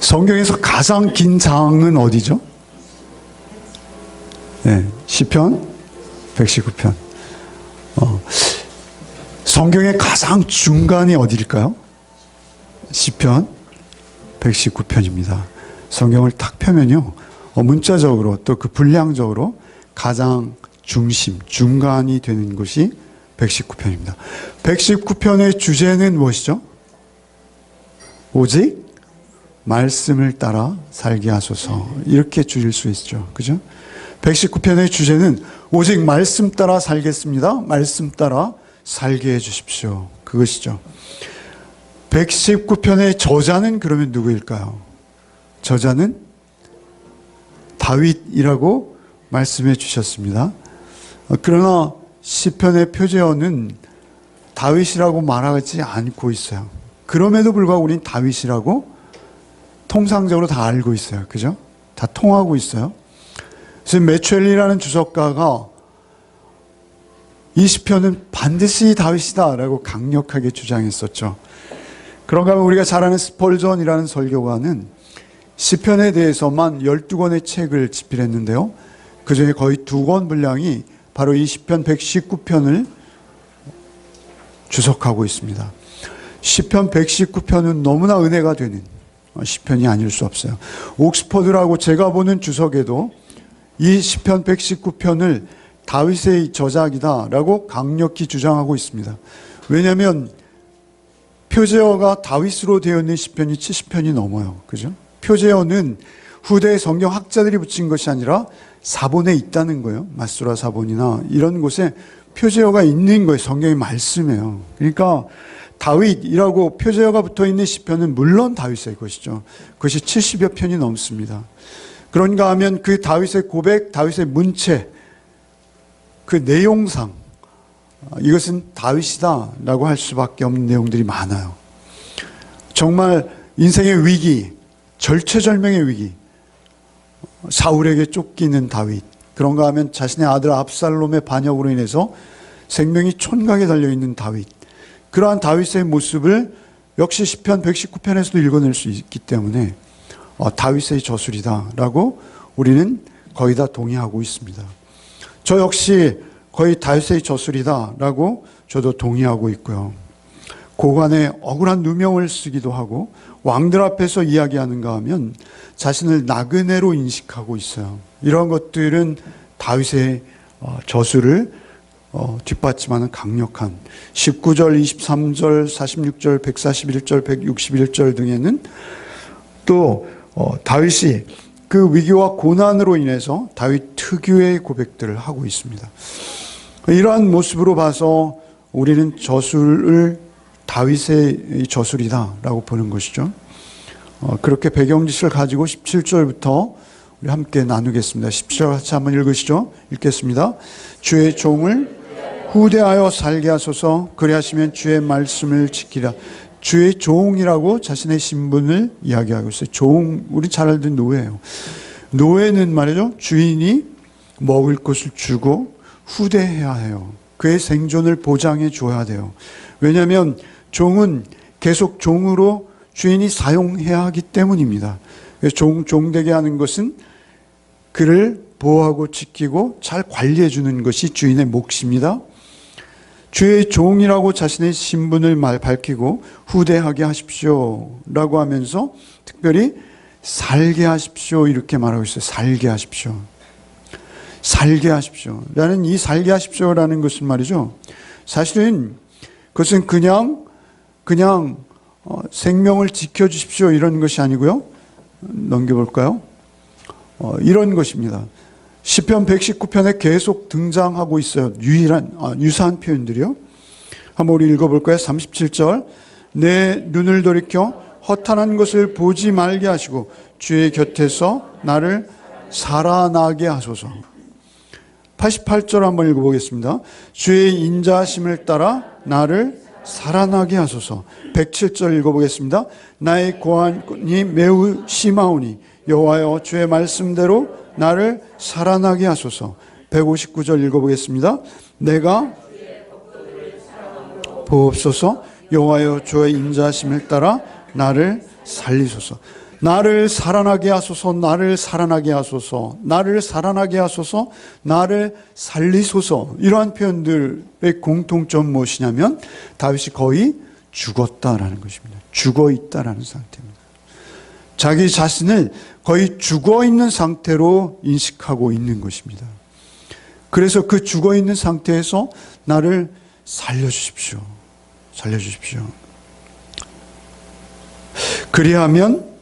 성경에서 가장 긴 장은 어디죠? 네, 시편 119편. 성경의 가장 중간이 어디일까요? 시편 119편입니다. 성경을 딱 펴면요, 문자적으로 또 그 분량적으로 가장 중심, 중간이 되는 곳이 119편입니다. 119편의 주제는 무엇이죠? 오직 말씀을 따라 살게 하소서. 이렇게 줄일 수 있죠. 그죠? 119편의 주제는 오직 말씀 따라 살겠습니다. 말씀 따라 살게 해 주십시오. 그것이죠. 119편의 저자는 그러면 누구일까요? 저자는 다윗이라고 말씀해 주셨습니다. 그러나 시편의 표제어는 다윗이라고 말하지 않고 있어요. 그럼에도 불구하고 우린 다윗이라고 통상적으로 다 알고 있어요. 그죠? 다 통하고 있어요. 그래서 메추엘리라는 주석가가 이 시편은 반드시 다윗이다라고 강력하게 주장했었죠. 그런가 하면 우리가 잘 아는 스펄전이라는 설교가는 시편에 대해서만 12권의 책을 집필했는데요. 그중에 거의 2권 분량이 바로 이 시편 119편을 주석하고 있습니다. 시편 119편은 너무나 은혜가 되는 시편이 아닐 수 없어요. 옥스퍼드라고 제가 보는 주석에도 이 시편 119편을 다윗의 저작이다라고 강력히 주장하고 있습니다. 왜냐하면 표제어가 다윗으로 되어 있는 시편이 70편이 넘어요. 그죠? 표제어는 후대 성경 학자들이 붙인 것이 아니라 사본에 있다는 거예요. 마수라 사본이나 이런 곳에 표제어가 있는 거예요. 성경의 말씀이에요. 그러니까 다윗이라고 표제어가 붙어 있는 시편은 물론 다윗의 것이죠. 그것이 70여 편이 넘습니다. 그런가 하면 그 다윗의 고백, 다윗의 문체, 그 내용상 이것은 다윗이다라고 할 수밖에 없는 내용들이 많아요. 정말 인생의 위기, 절체절명의 위기, 사울에게 쫓기는 다윗, 그런가 하면 자신의 아들 압살롬의 반역으로 인해서 생명이 촌각에 달려있는 다윗, 그러한 다윗의 모습을 역시 시편 119편에서도 읽어낼 수 있기 때문에 다윗의 저술이다라고 우리는 거의 다 동의하고 있습니다. 저 역시 거의 다윗의 저술이다라고 저도 동의하고 있고요. 고관에 억울한 누명을 쓰기도 하고 왕들 앞에서 이야기하는가 하면 자신을 나그네로 인식하고 있어요. 이런 것들은 다윗의 저술을 뒷받침하는 강력한 19절, 23절, 46절, 141절, 161절 등에는 또 다윗이 그 위기와 고난으로 인해서 다윗 특유의 고백들을 하고 있습니다. 이러한 모습으로 봐서 우리는 저술을 다윗의 저술이다라고 보는 것이죠. 그렇게 배경지식을 가지고 17절부터 우리 함께 나누겠습니다. 17절 같이 한번 읽으시죠. 읽겠습니다. 주의 종을 후대하여 살게 하소서. 그리하시면 주의 말씀을 지키라. 주의 종이라고 자신의 신분을 이야기하고 있어요. 종, 우리 잘 알던 노예예요. 노예는 말이죠, 주인이 먹을 것을 주고 후대해야 해요. 그의 생존을 보장해 줘야 돼요. 왜냐하면 종은 계속 종으로 주인이 사용해야 하기 때문입니다. 종되게 하는 것은 그를 보호하고 지키고 잘 관리해 주는 것이 주인의 몫입니다. 주의 종이라고 자신의 신분을 밝히고 후대하게 하십시오 라고 하면서 특별히 살게 하십시오 이렇게 말하고 있어요. 살게 하십시오. 살게 하십시오 라는 이 살게 하십시오 라는 것은 말이죠, 사실은 그것은 그냥 생명을 지켜주십시오 이런 것이 아니고요. 넘겨볼까요? 이런 것입니다. 시편 119편에 계속 등장하고 있어요. 유사한 표현들이요. 한번 우리 읽어볼까요? 37절. 내 눈을 돌이켜 허탄한 것을 보지 말게 하시고 주의 곁에서 나를 살아나게 하소서. 88절 한번 읽어보겠습니다. 주의 인자하심을 따라 나를 살아나게 하소서. 107절 읽어보겠습니다. 나의 고난이 매우 심하오니 여호와여 주의 말씀대로 나를 살아나게 하소서. 159절 읽어보겠습니다. 내가 보옵소서. 여호와여 주의 인자하심을 따라 나를 살리소서. 나를 살아나게 하소서. 나를 살아나게 하소서. 나를 살아나게 하소서. 나를 살리소서. 이러한 표현들의 공통점 무엇이냐면 다윗이 거의 죽었다라는 것입니다. 죽어 있다라는 상태입니다. 자기 자신을 거의 죽어 있는 상태로 인식하고 있는 것입니다. 그래서 그 죽어 있는 상태에서 나를 살려주십시오. 살려주십시오. 그리하면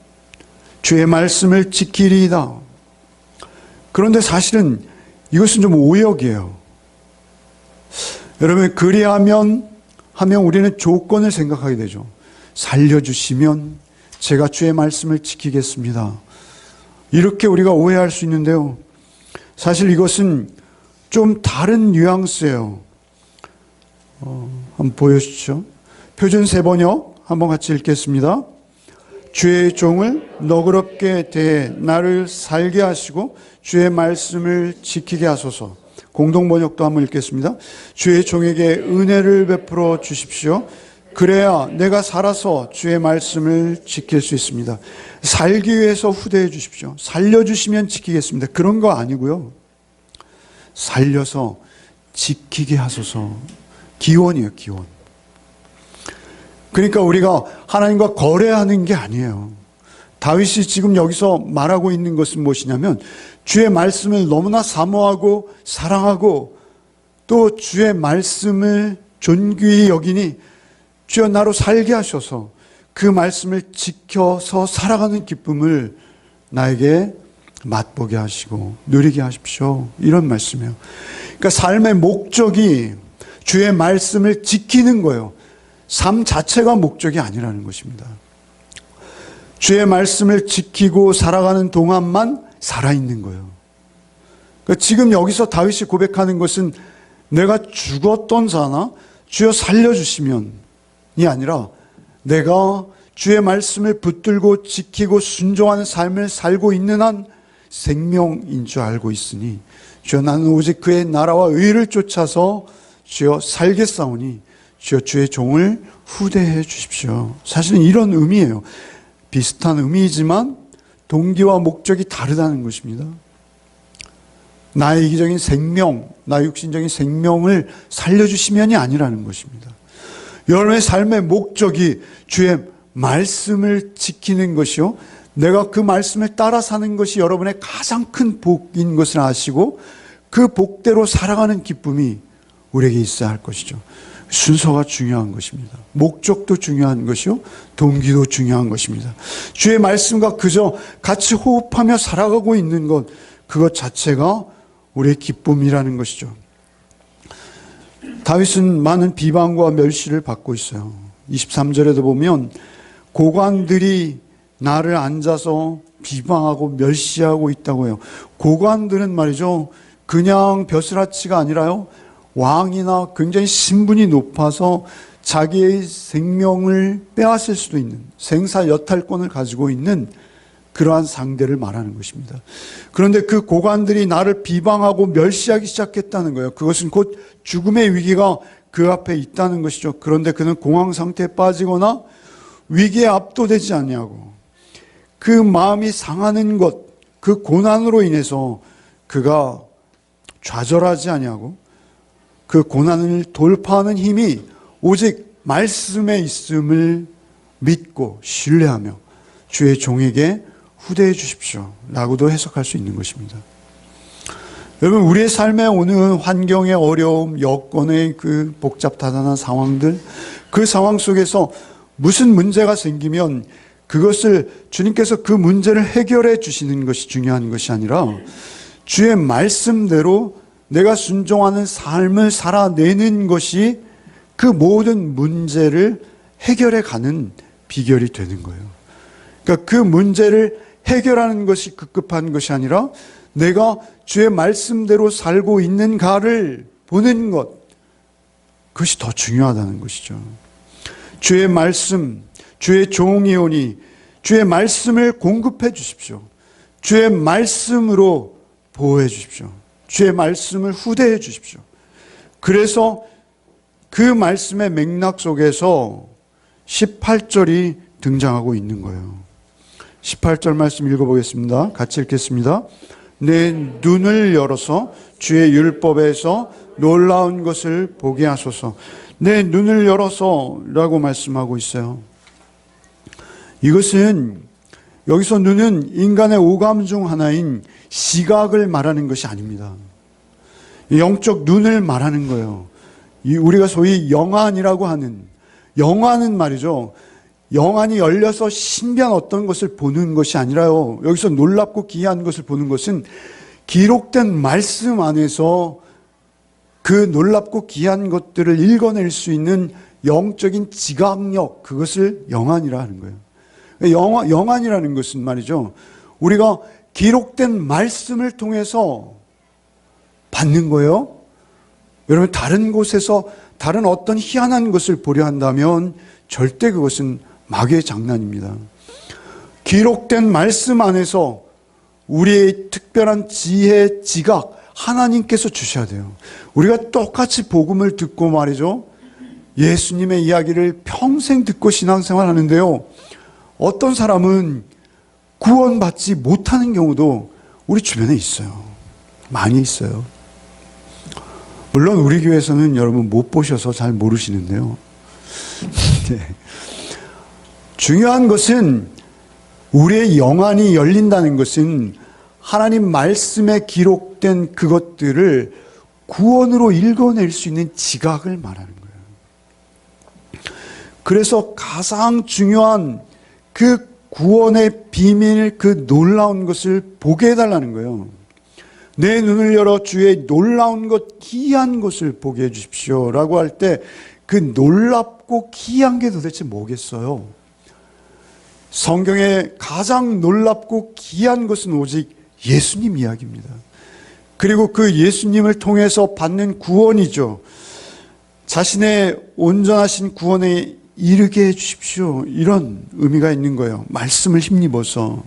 주의 말씀을 지키리이다. 그런데 사실은 이것은 좀 오역이에요. 여러분, 그리하면 하면 우리는 조건을 생각하게 되죠. 살려주시면 제가 주의 말씀을 지키겠습니다. 이렇게 우리가 오해할 수 있는데요. 사실 이것은 좀 다른 뉘앙스예요. 한번 보여주시죠. 표준 세번역 한번 같이 읽겠습니다. 주의 종을 너그럽게 대해 나를 살게 하시고 주의 말씀을 지키게 하소서. 공동번역도 한번 읽겠습니다. 주의 종에게 은혜를 베풀어 주십시오. 그래야 내가 살아서 주의 말씀을 지킬 수 있습니다. 살기 위해서 후대해 주십시오. 살려주시면 지키겠습니다. 그런 거 아니고요. 살려서 지키게 하소서. 기원이에요, 기원. 그러니까 우리가 하나님과 거래하는 게 아니에요. 다윗이 지금 여기서 말하고 있는 것은 무엇이냐면 주의 말씀을 너무나 사모하고 사랑하고 또 주의 말씀을 존귀히 여기니 주여 나로 살게 하셔서 그 말씀을 지켜서 살아가는 기쁨을 나에게 맛보게 하시고 누리게 하십시오. 이런 말씀이에요. 그러니까 삶의 목적이 주의 말씀을 지키는 거예요. 삶 자체가 목적이 아니라는 것입니다. 주의 말씀을 지키고 살아가는 동안만 살아있는 거예요. 그러니까 지금 여기서 다윗이 고백하는 것은 내가 죽었던 자나 주여 살려주시면이 아니라 내가 주의 말씀을 붙들고 지키고 순종하는 삶을 살고 있는 한 생명인 줄 알고 있으니 주여 나는 오직 그의 나라와 의를 쫓아서 주여 살겠사오니 주여 주의 종을 후대해 주십시오. 사실은 이런 의미예요. 비슷한 의미이지만 동기와 목적이 다르다는 것입니다. 나의 이기적인 생명, 나의 육신적인 생명을 살려주시면이 아니라는 것입니다. 여러분의 삶의 목적이 주의 말씀을 지키는 것이요. 내가 그 말씀을 따라 사는 것이 여러분의 가장 큰 복인 것을 아시고 그 복대로 살아가는 기쁨이 우리에게 있어야 할 것이죠. 순서가 중요한 것입니다. 목적도 중요한 것이요. 동기도 중요한 것입니다. 주의 말씀과 그저 같이 호흡하며 살아가고 있는 것, 그것 자체가 우리의 기쁨이라는 것이죠. 다윗은 많은 비방과 멸시를 받고 있어요. 23절에도 보면 고관들이 나를 앉아서 비방하고 멸시하고 있다고 해요. 고관들은 말이죠. 그냥 벼슬아치가 아니라요. 왕이나 굉장히 신분이 높아서 자기의 생명을 빼앗을 수도 있는 생사 여탈권을 가지고 있는 그러한 상대를 말하는 것입니다. 그런데 그 고관들이 나를 비방하고 멸시하기 시작했다는 거예요. 그것은 곧 죽음의 위기가 그 앞에 있다는 것이죠. 그런데 그는 공황 상태에 빠지거나 위기에 압도되지 아니하고 그 마음이 상하는 것, 그 고난으로 인해서 그가 좌절하지 아니하고 그 고난을 돌파하는 힘이 오직 말씀에 있음을 믿고 신뢰하며 주의 종에게 후대해 주십시오 라고도 해석할 수 있는 것입니다. 여러분, 우리의 삶에 오는 환경의 어려움, 여건의 그 복잡다단한 상황들, 그 상황 속에서 무슨 문제가 생기면 그것을 주님께서 그 문제를 해결해 주시는 것이 중요한 것이 아니라 주의 말씀대로 내가 순종하는 삶을 살아내는 것이 그 모든 문제를 해결해 가는 비결이 되는 거예요. 그러니까 그 문제를 해결하는 것이 급급한 것이 아니라 내가 주의 말씀대로 살고 있는가를 보는 것, 그것이 더 중요하다는 것이죠. 주의 말씀, 주의 종이오니 주의 말씀을 공급해 주십시오. 주의 말씀으로 보호해 주십시오. 주의 말씀을 후대해 주십시오. 그래서 그 말씀의 맥락 속에서 18절이 등장하고 있는 거예요. 18절 말씀 읽어보겠습니다. 같이 읽겠습니다. 내 눈을 열어서 주의 율법에서 놀라운 것을 보게 하소서. 내 눈을 열어서 라고 말씀하고 있어요. 이것은 여기서 눈은 인간의 오감 중 하나인 시각을 말하는 것이 아닙니다. 영적 눈을 말하는 거예요. 우리가 소위 영안이라고 하는, 영안은 말이죠, 영안이 열려서 신비한 어떤 것을 보는 것이 아니라요, 여기서 놀랍고 기이한 것을 보는 것은 기록된 말씀 안에서 그 놀랍고 기이한 것들을 읽어낼 수 있는 영적인 지각력, 그것을 영안이라 하는 거예요. 영안이라는 것은 말이죠, 우리가 기록된 말씀을 통해서 받는 거예요. 여러분, 다른 곳에서 다른 어떤 희한한 것을 보려 한다면 절대 그것은 마귀의 장난입니다. 기록된 말씀 안에서 우리의 특별한 지혜, 지각, 하나님께서 주셔야 돼요. 우리가 똑같이 복음을 듣고 말이죠, 예수님의 이야기를 평생 듣고 신앙생활 하는데요, 어떤 사람은 구원받지 못하는 경우도 우리 주변에 있어요. 많이 있어요. 물론 우리 교회에서는 여러분 못 보셔서 잘 모르시는데요. 네. 중요한 것은 우리의 영안이 열린다는 것은 하나님 말씀에 기록된 그것들을 구원으로 읽어낼 수 있는 지각을 말하는 거예요. 그래서 가장 중요한 그 구원의 비밀, 그 놀라운 것을 보게 해달라는 거예요. 내 눈을 열어 주의 놀라운 것, 기이한 것을 보게 해주십시오 라고 할 때 그 놀랍고 기이한 게 도대체 뭐겠어요? 성경에 가장 놀랍고 기이한 것은 오직 예수님 이야기입니다. 그리고 그 예수님을 통해서 받는 구원이죠. 자신의 온전하신 구원에 이르게 해주십시오, 이런 의미가 있는 거예요. 말씀을 힘입어서.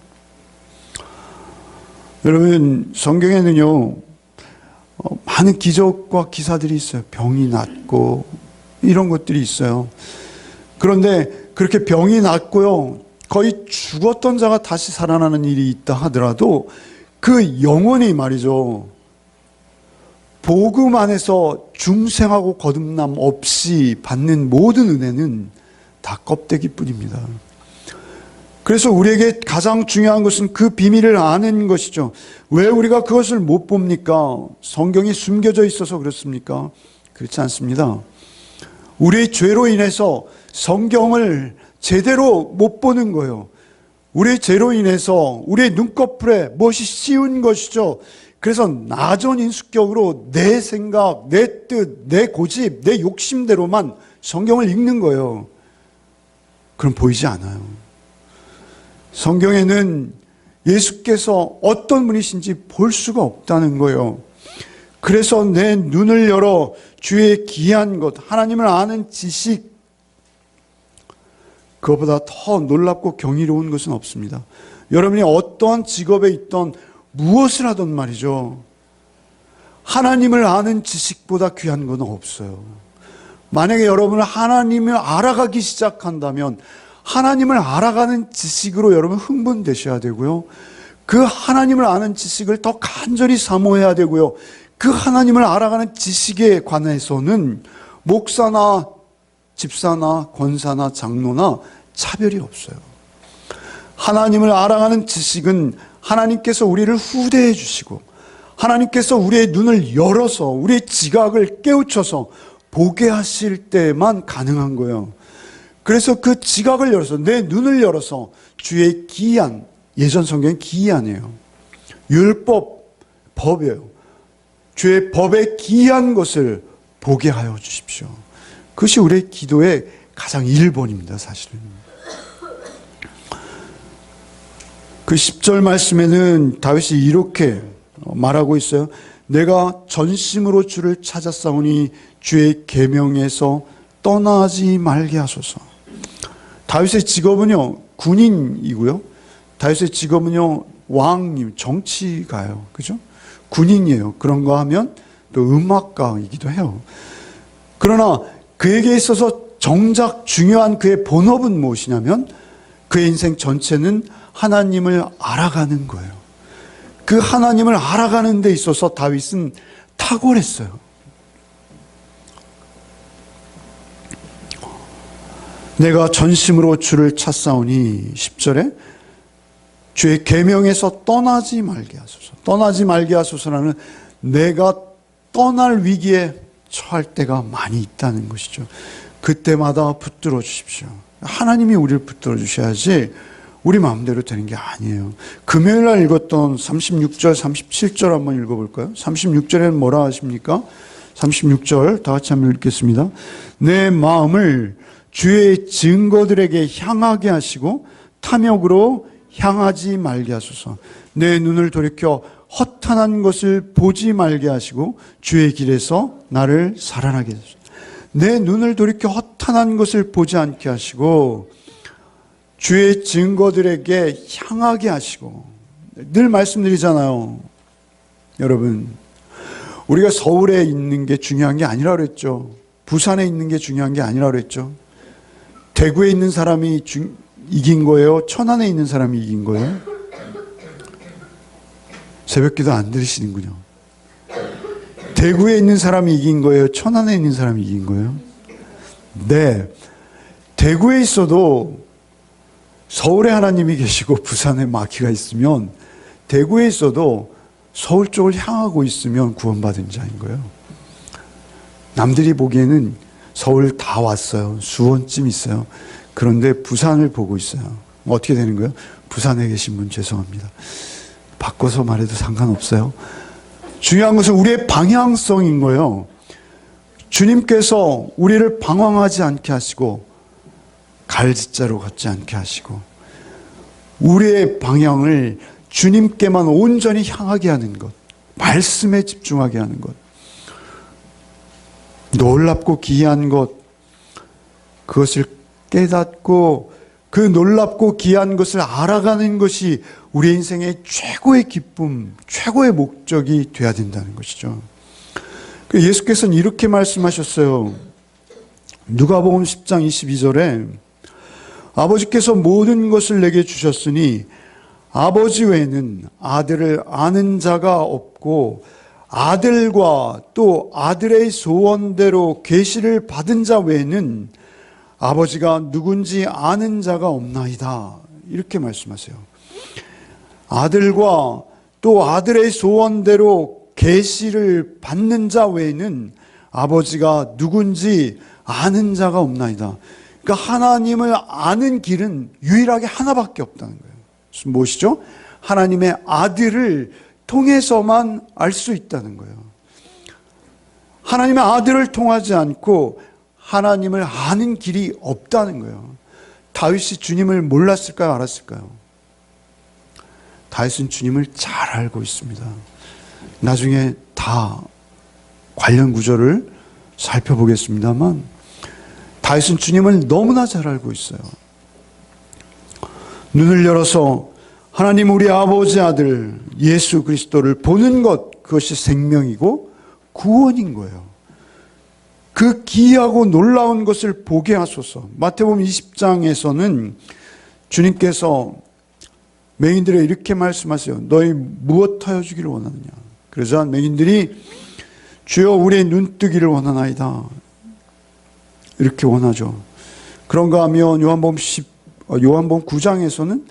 여러분, 성경에는요, 많은 기적과 기사들이 있어요. 병이 낫고 이런 것들이 있어요. 그런데 그렇게 병이 낫고요, 거의 죽었던 자가 다시 살아나는 일이 있다 하더라도 그 영혼이 말이죠, 복음 안에서 중생하고 거듭남 없이 받는 모든 은혜는 다 껍데기뿐입니다. 그래서 우리에게 가장 중요한 것은 그 비밀을 아는 것이죠. 왜 우리가 그것을 못 봅니까? 성경이 숨겨져 있어서 그렇습니까? 그렇지 않습니다. 우리의 죄로 인해서 성경을 제대로 못 보는 거예요. 우리의 죄로 인해서 우리의 눈꺼풀에 무엇이 씌운 것이죠. 그래서 나전인수격으로 내 생각, 내 뜻, 내 고집, 내 욕심대로만 성경을 읽는 거예요. 그럼 보이지 않아요. 성경에는 예수께서 어떤 분이신지 볼 수가 없다는 거예요. 그래서 내 눈을 열어 주의 기이한 것, 하나님을 아는 지식, 그것보다 더 놀랍고 경이로운 것은 없습니다. 여러분이 어떠한 직업에 있던 무엇을 하던 말이죠, 하나님을 아는 지식보다 귀한 건 없어요. 만약에 여러분은 하나님을 알아가기 시작한다면 하나님을 알아가는 지식으로 여러분 흥분되셔야 되고요, 그 하나님을 아는 지식을 더 간절히 사모해야 되고요, 그 하나님을 알아가는 지식에 관해서는 목사나 집사나 권사나 장로나 차별이 없어요. 하나님을 알아가는 지식은 하나님께서 우리를 후대해 주시고 하나님께서 우리의 눈을 열어서 우리의 지각을 깨우쳐서 보게 하실 때만 가능한 거예요. 그래서 그 지각을 열어서, 내 눈을 열어서 주의 기이한, 예전 성경은 기이하네요, 율법, 법이에요. 주의 법의 기이한 것을 보게 하여 주십시오. 그것이 우리의 기도의 가장 1번입니다, 사실은. 그 10절 말씀에는 다윗이 이렇게 말하고 있어요. 내가 전심으로 주를 찾았사오니 주의 계명에서 떠나지 말게 하소서. 다윗의 직업은요, 군인이고요. 다윗의 직업은요, 왕님, 정치가요. 그죠? 군인이에요. 그런 거 하면 또 음악가이기도 해요. 그러나 그에게 있어서 정작 중요한 그의 본업은 무엇이냐면 그의 인생 전체는 하나님을 알아가는 거예요. 그 하나님을 알아가는 데 있어서 다윗은 탁월했어요. 내가 전심으로 주를 찾사오니 10절에 주의 계명에서 떠나지 말게 하소서. 떠나지 말게 하소서라는 내가 떠날 위기에 처할 때가 많이 있다는 것이죠. 그때마다 붙들어 주십시오. 하나님이 우리를 붙들어 주셔야지 우리 마음대로 되는 게 아니에요. 금요일 날 읽었던 36절, 37절 한번 읽어볼까요? 36절에는 뭐라 하십니까? 36절 다 같이 한번 읽겠습니다. 내 마음을 주의 증거들에게 향하게 하시고 탐욕으로 향하지 말게 하소서. 내 눈을 돌이켜 허탄한 것을 보지 말게 하시고 주의 길에서 나를 살아나게 하소서. 내 눈을 돌이켜 허탄한 것을 보지 않게 하시고 주의 증거들에게 향하게 하시고. 늘 말씀드리잖아요. 여러분, 우리가 서울에 있는 게 중요한 게 아니라 그랬죠. 부산에 있는 게 중요한 게 아니라 그랬죠. 대구에 있는 사람이 이긴 거예요? 천안에 있는 사람이 이긴 거예요? 새벽기도 안 들으시는군요. 대구에 있는 사람이 이긴 거예요? 천안에 있는 사람이 이긴 거예요? 네. 대구에 있어도 서울에 하나님이 계시고 부산에 마귀가 있으면 대구에 있어도 서울 쪽을 향하고 있으면 구원받은 자인 거예요. 남들이 보기에는 서울 다 왔어요. 수원쯤 있어요. 그런데 부산을 보고 있어요. 어떻게 되는 거예요? 부산에 계신 분 죄송합니다. 바꿔서 말해도 상관없어요. 중요한 것은 우리의 방향성인 거예요. 주님께서 우리를 방황하지 않게 하시고 갈짓자로 걷지 않게 하시고 우리의 방향을 주님께만 온전히 향하게 하는 것, 말씀에 집중하게 하는 것, 놀랍고 기이한 것, 그것을 깨닫고 그 놀랍고 기이한 것을 알아가는 것이 우리 인생의 최고의 기쁨, 최고의 목적이 되어야 된다는 것이죠. 예수께서는 이렇게 말씀하셨어요. 누가복음 10장 22절에 아버지께서 모든 것을 내게 주셨으니 아버지 외에는 아들을 아는 자가 없고 아들과 또 아들의 소원대로 계시를 받은 자 외에는 아버지가 누군지 아는 자가 없나이다. 이렇게 말씀하세요. 아들과 또 아들의 소원대로 계시를 받는 자 외에는 아버지가 누군지 아는 자가 없나이다. 그러니까 하나님을 아는 길은 유일하게 하나밖에 없다는 거예요. 무엇이죠? 하나님의 아들을 통해서만 알 수 있다는 거예요. 하나님의 아들을 통하지 않고 하나님을 아는 길이 없다는 거예요. 다윗이 주님을 몰랐을까요? 알았을까요? 다윗은 주님을 잘 알고 있습니다. 나중에 다 관련 구절을 살펴보겠습니다만 다윗은 주님을 너무나 잘 알고 있어요. 눈을 열어서 하나님 우리 아버지 아들 예수 그리스도를 보는 것, 그것이 생명이고 구원인 거예요. 그 기이하고 놀라운 것을 보게 하소서. 마태복음 20장에서는 주님께서 맹인들에게 이렇게 말씀하세요. 너희 무엇하여 주기를 원하느냐. 그러자 맹인들이 주여 우리의 눈뜨기를 원하나이다. 이렇게 원하죠. 그런가 하면 요한복음 9장에서는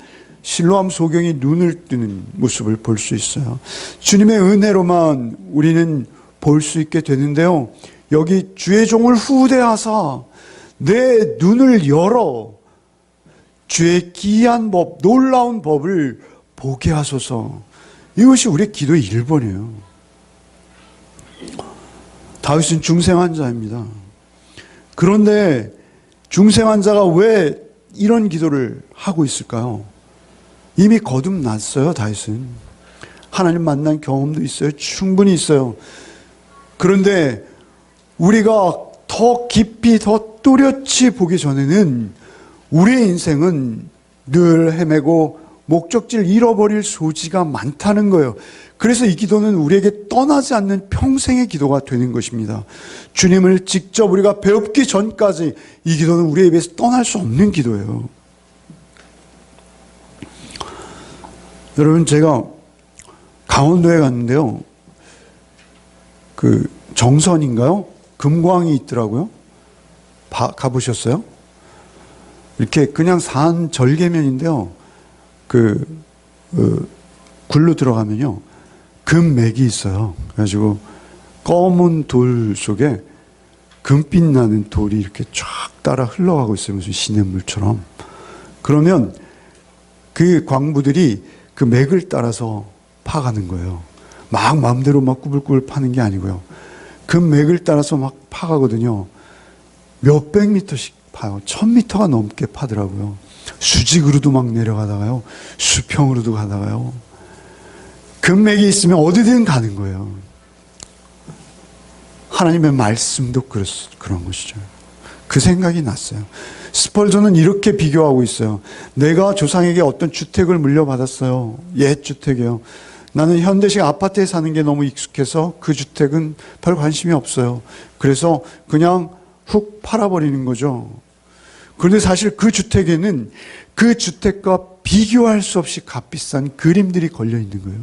실로암 소경이 눈을 뜨는 모습을 볼 수 있어요. 주님의 은혜로만 우리는 볼 수 있게 되는데요. 여기 주의 종을 후대하사 내 눈을 열어 주의 기이한 법, 놀라운 법을 보게 하소서. 이것이 우리의 기도의 1번이에요. 다윗은 중생환자입니다. 그런데 중생환자가 왜 이런 기도를 하고 있을까요? 이미 거듭났어요. 다윗은 하나님 만난 경험도 있어요. 충분히 있어요. 그런데 우리가 더 깊이 더 또렷이 보기 전에는 우리의 인생은 늘 헤매고 목적지를 잃어버릴 소지가 많다는 거예요. 그래서 이 기도는 우리에게 떠나지 않는 평생의 기도가 되는 것입니다. 주님을 직접 우리가 배웁기 전까지 이 기도는 우리의 입에서 떠날 수 없는 기도예요. 여러분, 제가 강원도에 갔는데요. 그 정선인가요? 금광이 있더라고요. 가보셨어요? 이렇게 그냥 산 절개면인데요. 굴로 들어가면요. 금맥이 있어요. 그래가지고 검은 돌 속에 금빛 나는 돌이 이렇게 쫙 따라 흘러가고 있어요. 무슨 시냇물처럼. 그러면 그 광부들이 그 맥을 따라서 파가는 거예요. 막 마음대로 막 꾸불꾸불 파는 게 아니고요. 그 맥을 따라서 막 파가거든요. 몇백 미터씩 파요. 1000미터가 넘게 파더라고요. 수직으로도 막 내려가다가요. 수평으로도 가다가요. 금맥이 있으면 어디든 가는 거예요. 하나님의 말씀도 그런 것이죠. 그 생각이 났어요. 스펄전은 이렇게 비교하고 있어요. 내가 조상에게 어떤 주택을 물려받았어요. 옛 주택이에요. 나는 현대식 아파트에 사는 게 너무 익숙해서 그 주택은 별 관심이 없어요. 그래서 그냥 훅 팔아버리는 거죠. 그런데 사실 그 주택에는 그 주택과 비교할 수 없이 값비싼 그림들이 걸려 있는 거예요.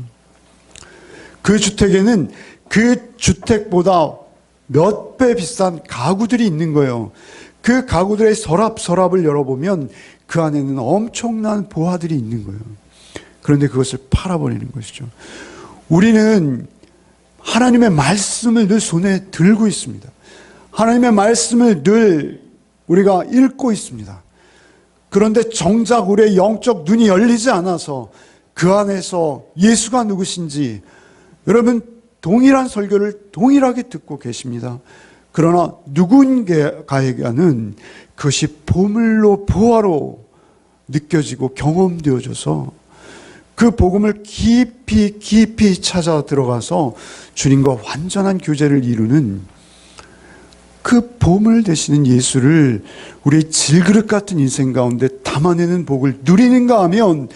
그 주택에는 그 주택보다 몇 배 비싼 가구들이 있는 거예요. 그 가구들의 서랍을 열어보면 그 안에는 엄청난 보화들이 있는 거예요. 그런데 그것을 팔아버리는 것이죠. 우리는 하나님의 말씀을 늘 손에 들고 있습니다. 하나님의 말씀을 늘 우리가 읽고 있습니다. 그런데 정작 우리의 영적 눈이 열리지 않아서 그 안에서 예수가 누구신지 여러분 동일한 설교를 동일하게 듣고 계십니다. 그러나 누군가에게는 그것이 보물로 보화로 느껴지고 경험되어져서 그 복음을 깊이 찾아 들어가서 주님과 완전한 교제를 이루는 그 보물 되시는 예수를 우리의 질그릇 같은 인생 가운데 담아내는 복을 누리는가 하면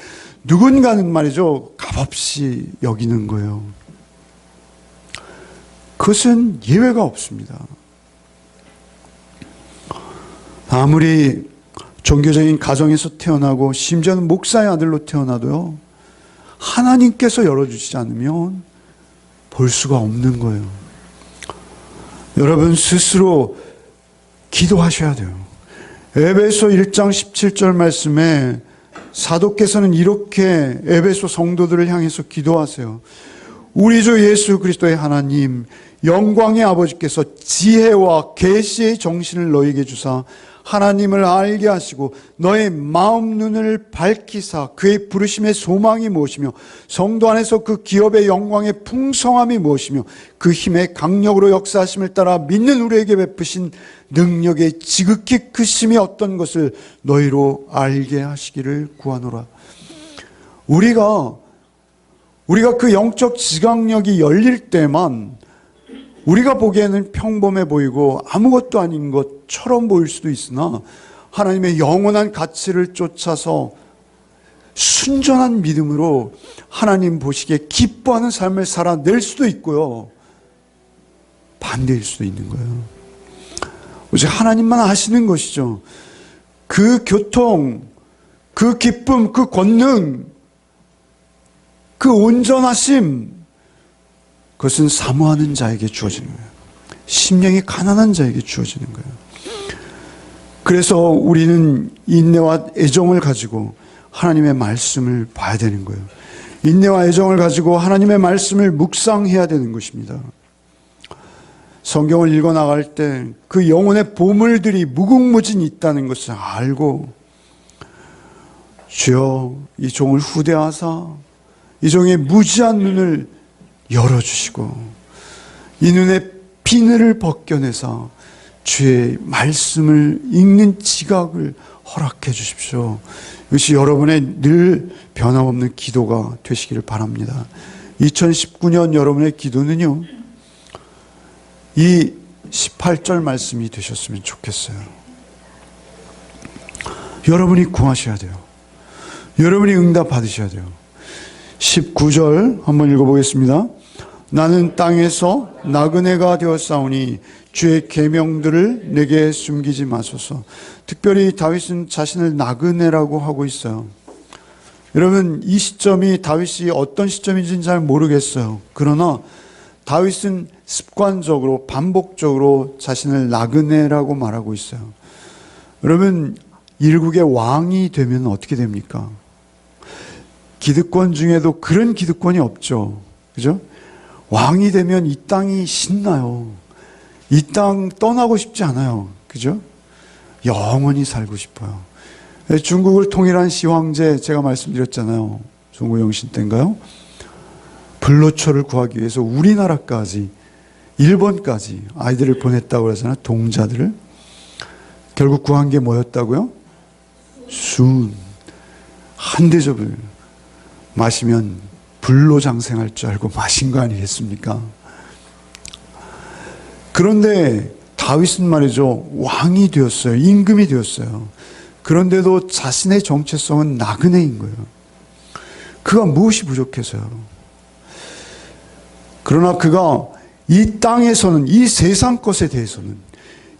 누군가는 말이죠, 값없이 여기는 거예요. 그것은 예외가 없습니다. 아무리 종교적인 가정에서 태어나고 심지어는 목사의 아들로 태어나도요, 하나님께서 열어주시지 않으면 볼 수가 없는 거예요. 여러분 스스로 기도하셔야 돼요. 에베소 1장 17절 말씀에 사도께서는 이렇게 에베소 성도들을 향해서 기도하세요. 우리 주 예수 그리스도의 하나님 영광의 아버지께서 지혜와 계시의 정신을 너에게 주사 하나님을 알게 하시고 너의 마음 눈을 밝히사 그의 부르심의 소망이 무엇이며 성도 안에서 그 기업의 영광의 풍성함이 무엇이며 그 힘의 강력으로 역사하심을 따라 믿는 우리에게 베푸신 능력의 지극히 크심이 어떤 것을 너희로 알게 하시기를 구하노라. 우리가 그 영적 지각력이 열릴 때만 우리가 보기에는 평범해 보이고 아무것도 아닌 것처럼 보일 수도 있으나 하나님의 영원한 가치를 쫓아서 순전한 믿음으로 하나님 보시기에 기뻐하는 삶을 살아낼 수도 있고요. 반대일 수도 있는 거예요. 오직 하나님만 아시는 것이죠. 그 교통, 그 기쁨, 그 권능, 그 온전하심, 그것은 사모하는 자에게 주어지는 거예요. 심령이 가난한 자에게 주어지는 거예요. 그래서 우리는 인내와 애정을 가지고 하나님의 말씀을 봐야 되는 거예요. 인내와 애정을 가지고 하나님의 말씀을 묵상해야 되는 것입니다. 성경을 읽어 나갈 때 그 영혼의 보물들이 무궁무진히 있다는 것을 알고 주여 이 종을 후대하사 이 종의 무지한 눈을 열어주시고 이 눈에 비늘을 벗겨내사 주의 말씀을 읽는 지각을 허락해 주십시오. 이것이 여러분의 늘 변함없는 기도가 되시기를 바랍니다. 2019년 여러분의 기도는요, 이 18절 말씀이 되셨으면 좋겠어요. 여러분이 구하셔야 돼요. 여러분이 응답 받으셔야 돼요. 19절 한번 읽어보겠습니다. 나는 땅에서 나그네가 되었사오니 주의 계명들을 내게 숨기지 마소서. 특별히 다윗은 자신을 나그네라고 하고 있어요. 여러분, 이 시점이 다윗이 어떤 시점인지는 잘 모르겠어요. 그러나 다윗은 습관적으로 반복적으로 자신을 나그네라고 말하고 있어요. 여러분, 일국의 왕이 되면 어떻게 됩니까? 기득권 중에도 그런 기득권이 없죠. 그죠? 왕이 되면 이 땅이 신나요. 이 땅 떠나고 싶지 않아요. 그죠? 영원히 살고 싶어요. 중국을 통일한 시황제 제가 말씀드렸잖아요. 중국영신 때인가요? 불로초를 구하기 위해서 우리나라까지, 일본까지 아이들을 보냈다고 그러잖아요. 동자들을. 결국 구한 게 뭐였다고요? 술. 한 대접을 마시면 불로 장생할 줄 알고 마신 거 아니겠습니까? 그런데 다윗은 말이죠, 왕이 되었어요. 임금이 되었어요. 그런데도 자신의 정체성은 나그네인 거예요. 그가 무엇이 부족해서요? 그러나 그가 이 땅에서는, 이 세상 것에 대해서는,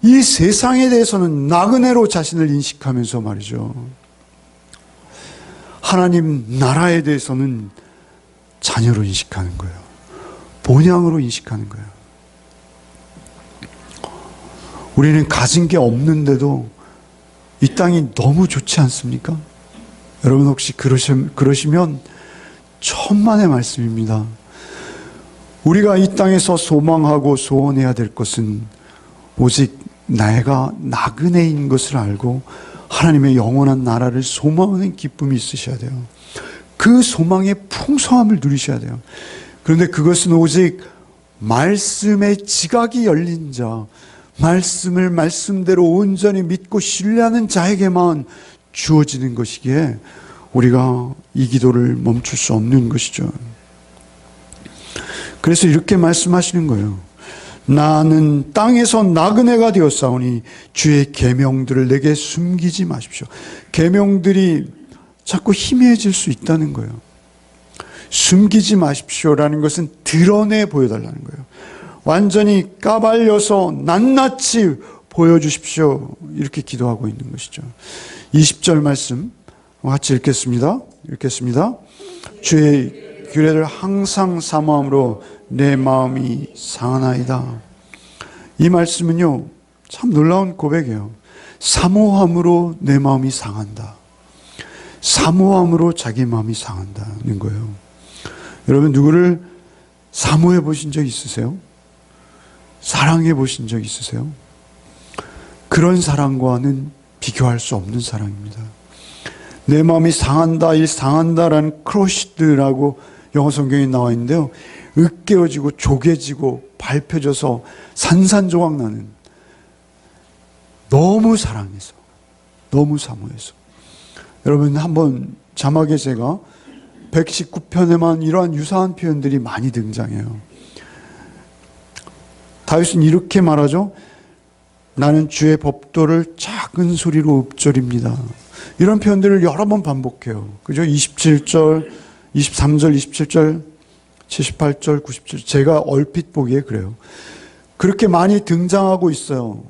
이 세상에 대해서는 나그네로 자신을 인식하면서 말이죠, 하나님 나라에 대해서는 자녀로 인식하는 거예요. 본향으로 인식하는 거예요. 우리는 가진 게 없는데도 이 땅이 너무 좋지 않습니까? 여러분 혹시 그러시면 천만의 말씀입니다. 우리가 이 땅에서 소망하고 소원해야 될 것은 오직 내가 나그네인 것을 알고 하나님의 영원한 나라를 소망하는 기쁨이 있으셔야 돼요. 그 소망의 풍성함을 누리셔야 돼요. 그런데 그것은 오직 말씀의 지각이 열린 자, 말씀을 말씀대로 온전히 믿고 신뢰하는 자에게만 주어지는 것이기에 우리가 이 기도를 멈출 수 없는 것이죠. 그래서 이렇게 말씀하시는 거예요. 나는 땅에서 나그네가 되었사오니 주의 계명들을 내게 숨기지 마십시오. 계명들이 자꾸 희미해질 수 있다는 거예요. 숨기지 마십시오라는 것은 드러내 보여달라는 거예요. 완전히 까발려서 낱낱이 보여주십시오. 이렇게 기도하고 있는 것이죠. 20절 말씀 같이 읽겠습니다. 주의 규례를 항상 사모함으로 내 마음이 상하나이다. 이 말씀은요, 참 놀라운 고백이에요. 사모함으로 내 마음이 상한다. 사모함으로 자기 마음이 상한다는 거예요. 여러분, 누구를 사모해 보신 적 있으세요? 사랑해 보신 적 있으세요? 그런 사랑과는 비교할 수 없는 사랑입니다. 내 마음이 상한다, 이 상한다라는 크러시드라고 영어 성경에 나와 있는데요. 으깨어지고 조개지고 밟혀져서 산산조각 나는, 너무 사랑해서, 너무 사모해서. 여러분, 한번 자막에 제가 119편에만 이러한 유사한 표현들이 많이 등장해요. 다윗은 이렇게 말하죠. 나는 주의 법도를 작은 소리로 읊조립니다. 이런 표현들을 여러 번 반복해요. 그죠? 27절, 23절, 27절, 78절, 90절. 제가 얼핏 보기에 그래요. 그렇게 많이 등장하고 있어요.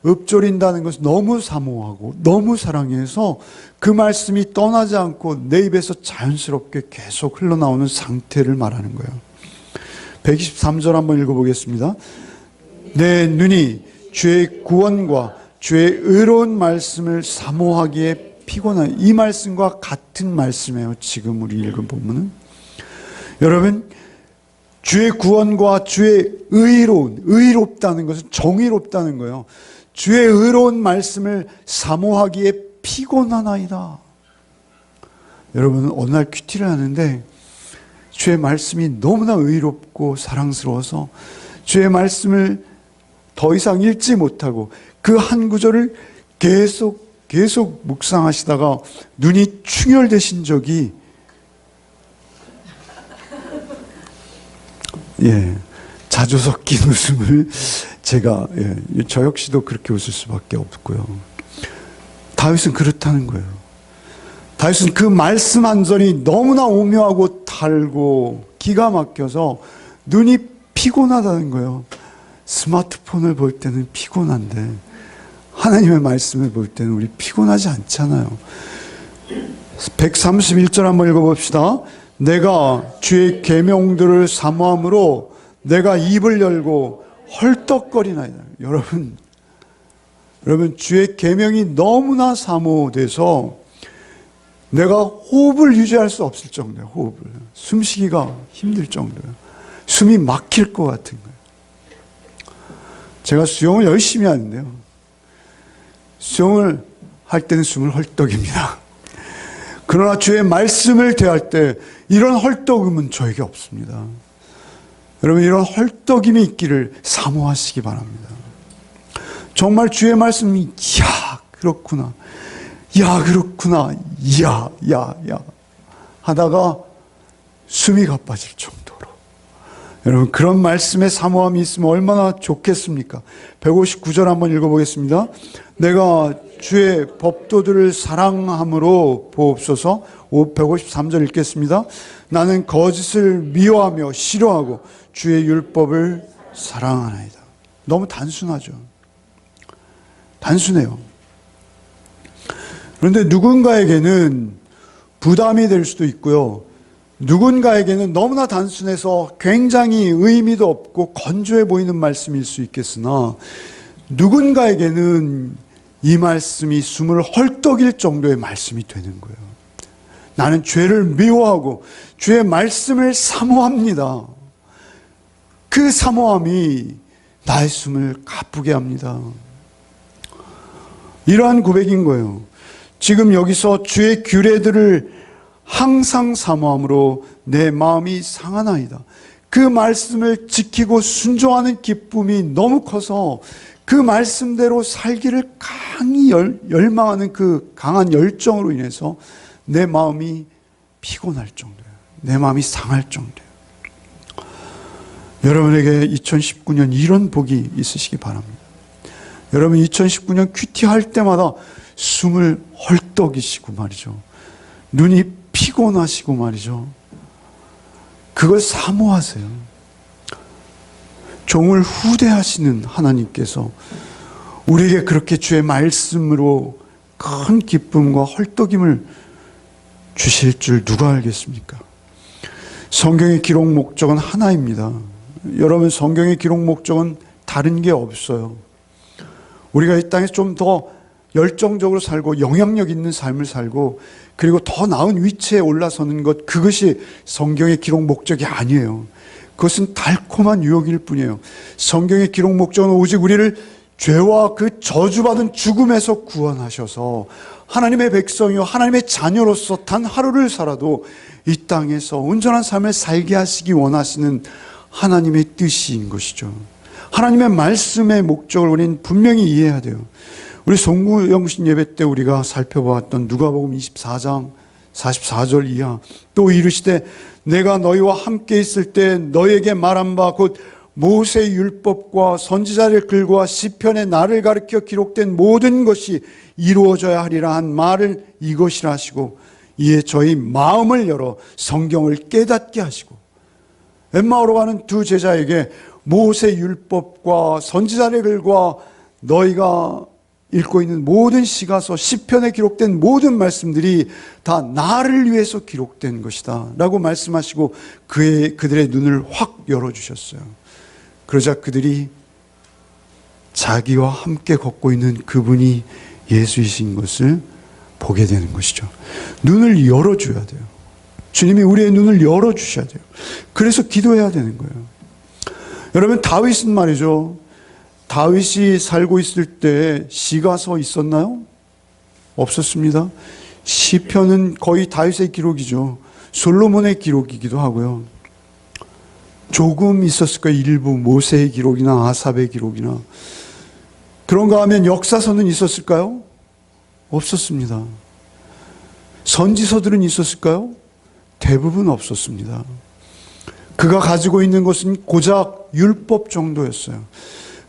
읊조린다는 것은 너무 사모하고 너무 사랑해서 그 말씀이 떠나지 않고 내 입에서 자연스럽게 계속 흘러나오는 상태를 말하는 거예요. 123절 한번 읽어보겠습니다. 내 눈이 주의 구원과 주의 의로운 말씀을 사모하기에 피곤한, 이 말씀과 같은 말씀이에요. 지금 우리 읽은 본문은. 여러분, 주의 구원과 주의 의롭다는 것은 정의롭다는 거예요. 주의 의로운 말씀을 사모하기에 피곤하나이다. 여러분, 어느 날 큐티를 하는데 주의 말씀이 너무나 의롭고 사랑스러워서 주의 말씀을 더 이상 읽지 못하고 그 한 구절을 계속 묵상하시다가 눈이 충혈되신 적이, 자주 섞인 웃음을 제가, 저 역시도 그렇게 웃을 수밖에 없고요. 다윗은 그렇다는 거예요. 다윗은 그 말씀 한 절이 너무나 오묘하고 달고 기가 막혀서 눈이 피곤하다는 거예요. 스마트폰을 볼 때는 피곤한데 하나님의 말씀을 볼 때는 우리 피곤하지 않잖아요. 131절 한번 읽어봅시다. 내가 주의 계명들을 사모함으로 내가 입을 열고 헐떡거리나이다. 여러분 주의 계명이 너무나 사모돼서 내가 호흡을 유지할 수 없을 정도예요. 호흡을. 숨쉬기가 힘들 정도예요. 숨이 막힐 것 같은 거예요. 제가 수영을 열심히 하는데요. 수영을 할 때는 숨을 헐떡입니다. 그러나 주의 말씀을 대할 때 이런 헐떡임은 저에게 없습니다. 여러분, 이런 헐떡임이 있기를 사모하시기 바랍니다. 정말 주의 말씀이 그렇구나, 그렇구나, 하다가 숨이 가빠질 정도로, 여러분, 그런 말씀에 사모함이 있으면 얼마나 좋겠습니까? 159절 한번 읽어보겠습니다. 내가 주의 법도들을 사랑함으로 보옵소서. 153절 읽겠습니다. 나는 거짓을 미워하며 싫어하고 주의 율법을 사랑하나이다. 너무 단순하죠. 단순해요. 그런데 누군가에게는 부담이 될 수도 있고요. 누군가에게는 너무나 단순해서 굉장히 의미도 없고 건조해 보이는 말씀일 수 있겠으나, 누군가에게는 이 말씀이 숨을 헐떡일 정도의 말씀이 되는 거예요. 나는 죄를 미워하고 주의 말씀을 사모합니다. 그 사모함이 나의 숨을 가쁘게 합니다. 이러한 고백인 거예요. 지금 여기서 주의 규례들을 항상 사모함으로 내 마음이 상하나이다. 그 말씀을 지키고 순종하는 기쁨이 너무 커서 그 말씀대로 살기를 강히 열망하는 그 강한 열정으로 인해서 내 마음이 피곤할 정도예요. 내 마음이 상할 정도예요. 여러분에게 2019년 이런 복이 있으시기 바랍니다. 여러분, 2019년 큐티할 때마다 숨을 헐떡이시고 말이죠. 눈이 피곤하시고 말이죠. 그걸 사모하세요. 종을 후대하시는 하나님께서 우리에게 그렇게 주의 말씀으로 큰 기쁨과 헐떡임을 주실 줄 누가 알겠습니까? 성경의 기록 목적은 하나입니다. 여러분, 성경의 기록 목적은 다른 게 없어요. 우리가 이 땅에서 좀 더 열정적으로 살고 영향력 있는 삶을 살고 그리고 더 나은 위치에 올라서는 것, 그것이 성경의 기록 목적이 아니에요. 그것은 달콤한 유혹일 뿐이에요. 성경의 기록 목적은 오직 우리를 죄와 그 저주받은 죽음에서 구원하셔서 하나님의 백성이요 하나님의 자녀로서 단 하루를 살아도 이 땅에서 온전한 삶을 살게 하시기 원하시는 하나님의 뜻인 것이죠. 하나님의 말씀의 목적을 우리는 분명히 이해해야 돼요. 우리 송구영신 예배 때 우리가 살펴보았던 누가복음 24장 44절 이하, 또 이르시되 내가 너희와 함께 있을 때 너희에게 말한 바 곧 모세의 율법과 선지자의 글과 시편의 나를 가리켜 기록된 모든 것이 이루어져야 하리라 한 말을 이것이라 하시고, 이에 저희 마음을 열어 성경을 깨닫게 하시고, 엠마오로 가는 두 제자에게 모세 율법과 선지자의 글과 너희가 읽고 있는 모든 시가서, 시편에 기록된 모든 말씀들이 다 나를 위해서 기록된 것이다 라고 말씀하시고 그들의 눈을 확 열어주셨어요. 그러자 그들이 자기와 함께 걷고 있는 그분이 예수이신 것을 보게 되는 것이죠. 눈을 열어줘야 돼요. 주님이 우리의 눈을 열어주셔야 돼요. 그래서 기도해야 되는 거예요. 여러분, 다윗은 말이죠, 다윗이 살고 있을 때 시가서 있었나요? 없었습니다. 시편은 거의 다윗의 기록이죠. 솔로몬의 기록이기도 하고요. 조금 있었을까요? 일부 모세의 기록이나 아삽의 기록이나. 그런가 하면 역사서는 있었을까요? 없었습니다. 선지서들은 있었을까요? 대부분 없었습니다. 그가 가지고 있는 것은 고작 율법 정도였어요.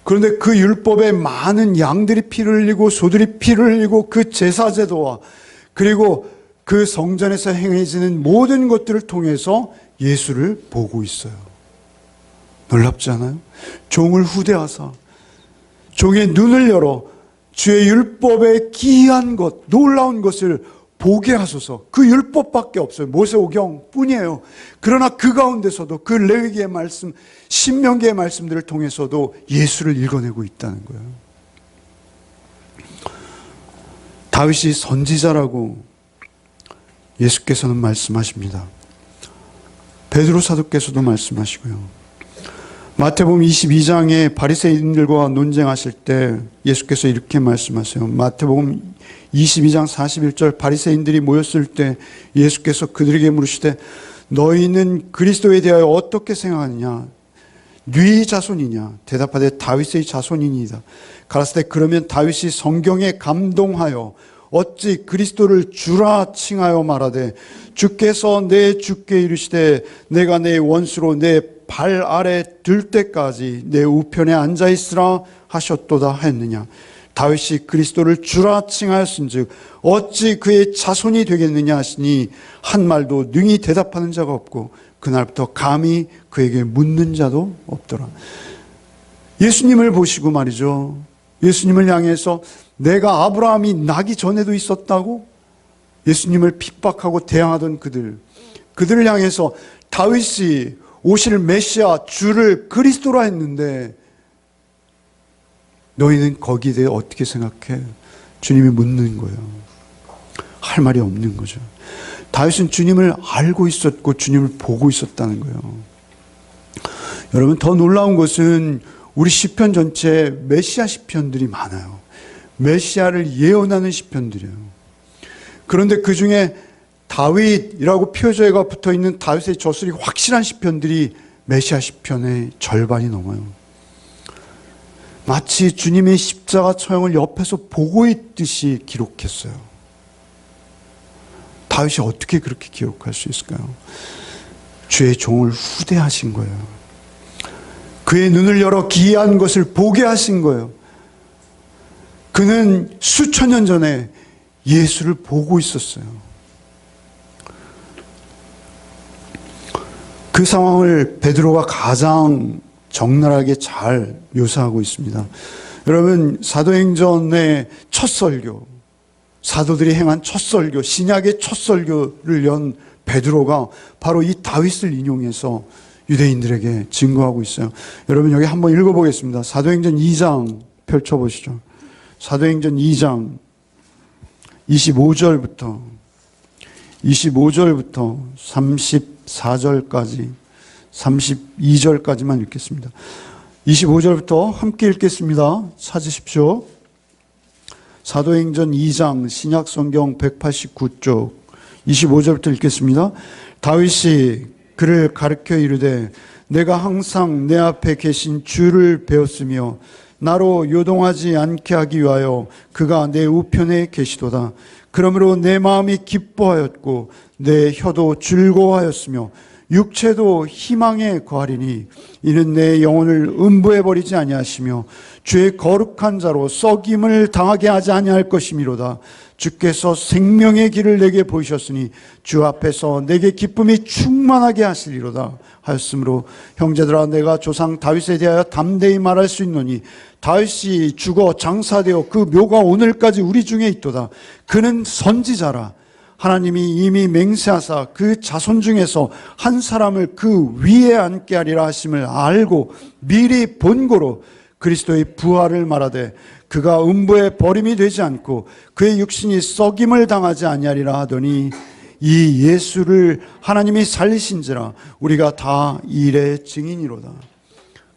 그런데 그 율법에 많은 양들이 피를 흘리고 소들이 피를 흘리고 그 제사제도와 그리고 그 성전에서 행해지는 모든 것들을 통해서 예수를 보고 있어요. 놀랍지 않아요? 종을 후대하사 종의 눈을 열어 주의 율법의 기이한 것, 놀라운 것을 보게 하소서. 그 율법밖에 없어요. 모세오경 뿐이에요. 그러나 그 가운데서도 그 레위기의 말씀, 신명기의 말씀들을 통해서도 예수를 읽어내고 있다는 거예요. 다윗이 선지자라고 예수께서는 말씀하십니다. 베드로 사도께서도 말씀하시고요. 마태복음 22장에 바리새인들과 논쟁하실 때 예수께서 이렇게 말씀하세요. 마태복음 22장 41절, 바리새인들이 모였을 때 예수께서 그들에게 물으시되 너희는 그리스도에 대하여 어떻게 생각하느냐? 네 자손이냐? 대답하되 다윗의 자손이니이다. 가라사대 그러면 다윗이 성경에 감동하여 어찌 그리스도를 주라 칭하여 말하되 주께서 내 주께 이르시되 내가 내 원수로 내 발 아래 들 때까지 내 우편에 앉아 있으라 하셨도다 했느냐? 다윗이 그리스도를 주라 칭하였은즉 어찌 그의 자손이 되겠느냐 하시니 한 말도 능히 대답하는 자가 없고 그날부터 감히 그에게 묻는 자도 없더라. 예수님을 보시고 말이죠. 예수님을 향해서 내가 아브라함이 나기 전에도 있었다고 예수님을 핍박하고 대항하던 그들을 향해서 다윗이 오실 메시아 주를 그리스도라 했는데 너희는 거기에 대해 어떻게 생각해? 주님이 묻는 거예요. 할 말이 없는 거죠. 다윗은 주님을 알고 있었고 주님을 보고 있었다는 거예요. 여러분, 더 놀라운 것은 우리 시편 전체에 메시아 시편들이 많아요. 메시아를 예언하는 시편들이에요. 그런데 그 중에 다윗이라고 표제가 붙어 있는 다윗의 저술이 확실한 시편들이 메시아 시편의 절반이 넘어요. 마치 주님의 십자가 처형을 옆에서 보고 있듯이 기록했어요. 다윗이 어떻게 그렇게 기록할 수 있을까요? 주의 종을 후대하신 거예요. 그의 눈을 열어 기이한 것을 보게 하신 거예요. 그는 수천 년 전에 예수를 보고 있었어요. 그 상황을 베드로가 가장 적나라하게 잘 묘사하고 있습니다. 여러분, 사도행전의 첫 설교, 사도들이 행한 첫 설교, 신약의 첫 설교를 연 베드로가 바로 이 다윗을 인용해서 유대인들에게 증거하고 있어요. 여러분, 여기 한번 읽어보겠습니다. 사도행전 2장 펼쳐보시죠. 사도행전 2장 25절부터 34절까지 32절까지만 읽겠습니다. 25절부터 함께 읽겠습니다. 찾으십시오. 사도행전 2장 신약성경 189쪽 25절부터 읽겠습니다. 다윗이 그를 가르쳐 이르되 내가 항상 내 앞에 계신 주를 배웠으며 나로 요동하지 않게 하기 위하여 그가 내 우편에 계시도다. 그러므로 내 마음이 기뻐하였고 내 혀도 즐거워하였으며 육체도 희망에 거하리니 이는 내 영혼을 음부에 버리지 아니하시며 주의 거룩한 자로 썩임을 당하게 하지 아니할 것이미로다. 주께서 생명의 길을 내게 보이셨으니 주 앞에서 내게 기쁨이 충만하게 하시리로다 하였으므로 형제들아 내가 조상 다윗에 대하여 담대히 말할 수 있노니 다윗이 죽어 장사되어 그 묘가 오늘까지 우리 중에 있도다. 그는 선지자라. 하나님이 이미 맹세하사 그 자손 중에서 한 사람을 그 위에 앉게 하리라 하심을 알고 미리 본고로 그리스도의 부활을 말하되 그가 음부에 버림이 되지 않고 그의 육신이 썩임을 당하지 아니하리라 하더니 이 예수를 하나님이 살리신지라 우리가 다 이 일의 증인이로다.